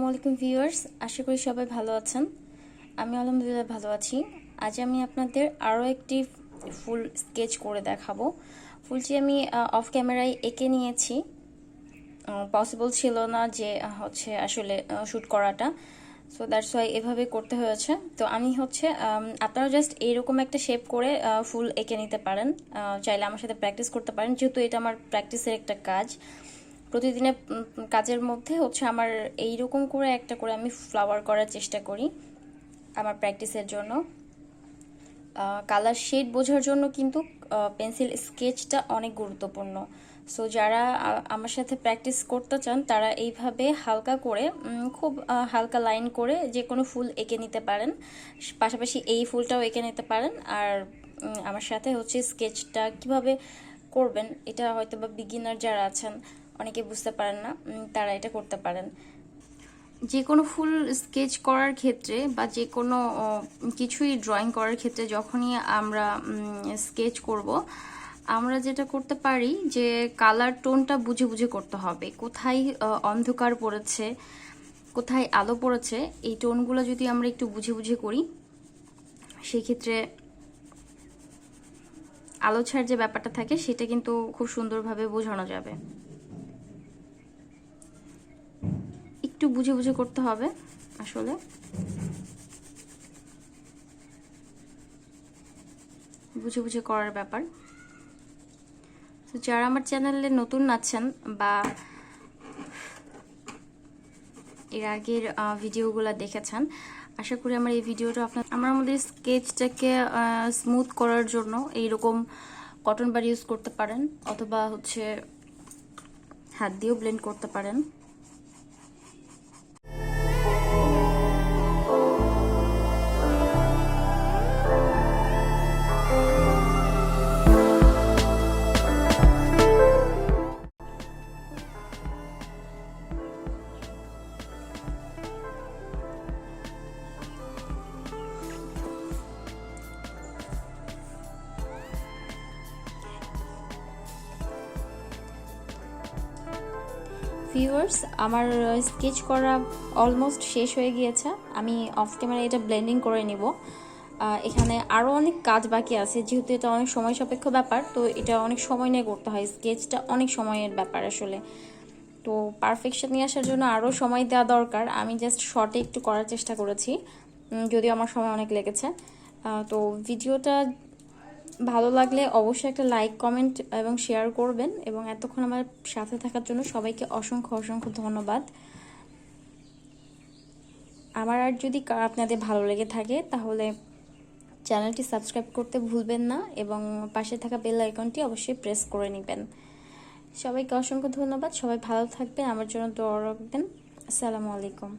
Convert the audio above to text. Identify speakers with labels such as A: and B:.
A: আলাইকুম ভিউয়ার্স, আশা করি সবাই ভালো আছেন। আমি আলহামদুলিল্লাহ ভালো আছি। আজ আমি আপনাদের আরও একটি ফুল স্কেচ করে দেখাবো। ফুলটি আমি অফ ক্যামেরায় এঁকে নিয়েছি, পসিবল ছিল না যে আসলে শ্যুট করাটা, সো দ্যাটস ওয়াই এভাবে করতে হয়েছে। তো আমি আপনারা জাস্ট এইরকম একটা শেপ করে ফুল এঁকে নিতে পারেন, চাইলে আমার সাথে প্র্যাকটিস করতে পারেন, যেহেতু এটা আমার প্র্যাকটিসের একটা কাজ। প্রতিদিনের কাজের মধ্যে আমার এইরকম করে একটা করে আমি ফ্লাওয়ার করার চেষ্টা করি আমার প্র্যাকটিসের জন্য। কালার শেড বোঝার জন্য কিন্তু পেন্সিল স্কেচটা অনেক গুরুত্বপূর্ণ। সো যারা আমার সাথে প্র্যাকটিস করতে চান তারা এইভাবে হালকা করে, খুব হালকা লাইন করে যে কোনো ফুল এঁকে নিতে পারেন, পাশাপাশি এই ফুলটাও এঁকে নিতে পারেন। আর আমার সাথে স্কেচটা কিভাবে করবেন এটা হয়তো বা বিগিনার যারা আছেন, অনেকে বুঝতে পারেন না, তারা এটা করতে পারেন। যে কোনো ফুল স্কেচ করার ক্ষেত্রে বা যে কোনো কিছুই ড্রয়িং করার ক্ষেত্রে যখনই আমরা স্কেচ করব, আমরা যেটা করতে পারি যে কালার টোনটা বুঝে বুঝে করতে হবে। কোথায় অন্ধকার পড়েছে, কোথায় আলো পড়েছে, এই টোনগুলো যদি আমরা একটু বুঝে বুঝে করি, সেক্ষেত্রে আলো ছাড় যে ব্যাপারটা থাকে সেটা কিন্তু খুব সুন্দরভাবে বোঝানো যাবে। একটু বুঝে বুঝে করতে হবে, আসলে বুঝে বুঝে করার ব্যাপার। তো যারা আমার চ্যানেলে নতুন আছেন বা এর আগের ভিডিওগুলো দেখেছেন, আশা করি আমার এই ভিডিওটা আমরা আমাদের স্কেচটাকে স্মুথ করার জন্য এইরকম কটন বার ইউজ করতে পারেন, অথবা হাত দিয়েও ব্লেন্ড করতে পারেন। ভিউয়ার্স, আমার স্কেচ করা অলমোস্ট শেষ হয়ে গিয়েছে। আমি অফ ক্যামেরা এটা ব্লেন্ডিং করে নিব। এখানে আরও অনেক কাজ বাকি আছে, যেহেতু এটা অনেক সময় সাপেক্ষ ব্যাপার, তো এটা অনেক সময় নিয়ে করতে হয়। স্কেচটা অনেক সময়ের ব্যাপার আসলে, তো পারফেকশন নিয়ে আসার জন্য আরও সময় দেওয়া দরকার। আমি জাস্ট শর্টে একটু করার চেষ্টা করেছি, যদিও আমার সময় অনেক লেগেছে। তো ভিডিওটা ভালো লাগলে অবশ্যই একটা লাইক, কমেন্ট এবং শেয়ার করবেন, এবং এতক্ষণ আমার সাথে থাকার জন্য সবাইকে অসংখ্য অসংখ্য ধন্যবাদ। আমার আর যদি আপনাদের ভালো লেগে থাকে তাহলে চ্যানেলটি সাবস্ক্রাইব করতে ভুলবেন না, এবং পাশে থাকা বেল আইকনটি অবশ্যই প্রেস করে নেবেন। সবাইকে অসংখ্য ধন্যবাদ। সবাই ভালো থাকবেন, আমার জন্য দোয়া রাখবেন। আসসালামু আলাইকুম।